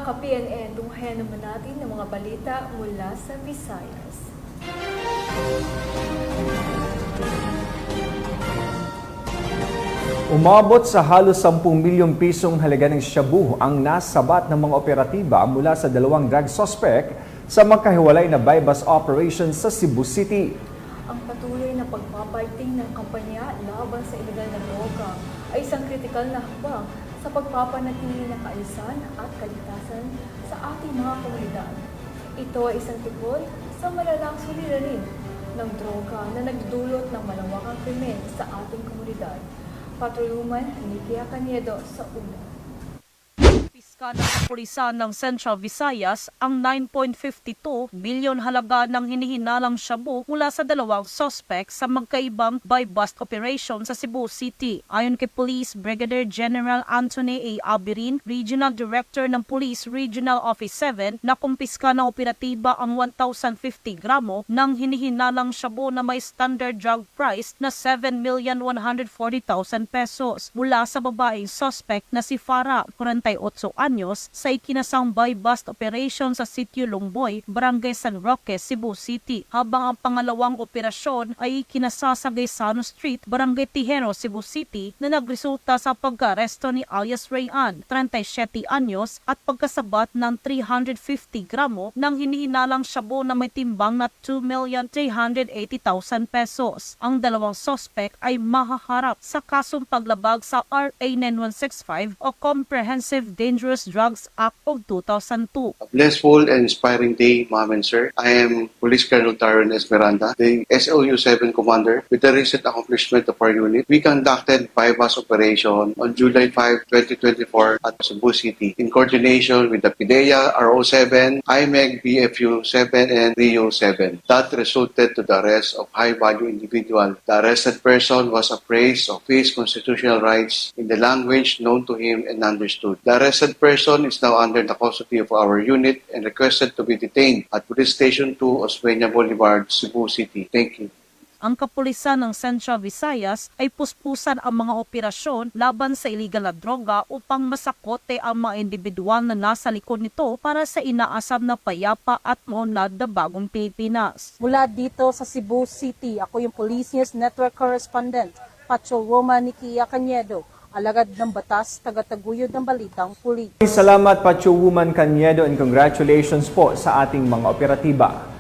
Mga ka-PNN, tunghayan naman natin ng mga balita mula sa Visayas. Umabot sa halos 10 milyong pisong halaga ng shabu ang nasabat ng mga operatiba mula sa dalawang drug suspect sa magkahiwalay na buy-bust operation sa Cebu City. Ang patuloy na pagpapaiting ng kampanya laban sa ilegal na droga ay isang kritikal na hakbang sa pagpapanatili ng kaayusan at kaligtasan sa ating mga komunidad. Ito ay isang tungkol sa malalang suliranin ng droga na nagdudulot ng malawakang krimen sa ating komunidad. Patuluman ni Kia Caniedo sa una. Piska ng kapulisan ng Central Visayas ang 9.52 milyon halaga ng hinihinalang shabu mula sa dalawang suspect sa magkaibang buy-bust operation sa Cebu City. Ayon kay Police Brigadier General Anthony A. Abirin, Regional Director ng Police Regional Office 7, nakumpiska ng operatiba ang 1,050 gramo ng hinihinalang shabu na may standard drug price na 7,140,000 pesos mula sa babaeng suspect na si Farah, 48 anyos, sa ikinasang buy-bust operation sa Sitio Longboy, Barangay San Roque, Cebu City. Habang ang pangalawang operasyon ay ikinasa sa Gaisano Street, Barangay Tijero, Cebu City, na nagresulta sa pagka-aresto ni alias Rayan, 37 anyos, at pagkasabat ng 350 gramo ng hinihinalang shabu na may timbang na 2,380,000 pesos. Ang dalawang suspect ay mahaharap sa kasong paglabag sa RA 9165 o Comprehensive Dangerous Drugs Act of 2002. A blissful and inspiring day, Ma'am and Sir. I am Police Colonel Taron Esmeralda, the SOU 7 Commander. With the recent accomplishment of our unit, we conducted buy-bust operation on July 5, 2024 at Cebu City in coordination with the PIDEA, RO7, IMEG, BFU 7, and RIO 7. That resulted to the arrest of high-value individual. The arrested person was appraised of his constitutional rights in the language known to him and understood. The arrested person is now under the custody of our unit and requested to be detained at Police Station 2, Osmeña Boulevard, Cebu City. Thank you. Ang kapulisan ng Central Visayas ay puspusan ang mga operasyon laban sa iligal na droga upang masakote ang mga individual na nasa likod nito para sa inaasam na payapa at maunlad na bagong Pilipinas. Mula dito sa Cebu City, ako yung Police News Network Correspondent, Patrolwoman ni Kia Caniedo, alagad ng batas, tagataguyod ng balitang pulis. Salamat Patrolwoman Caniedo and congratulations po sa ating mga operatiba.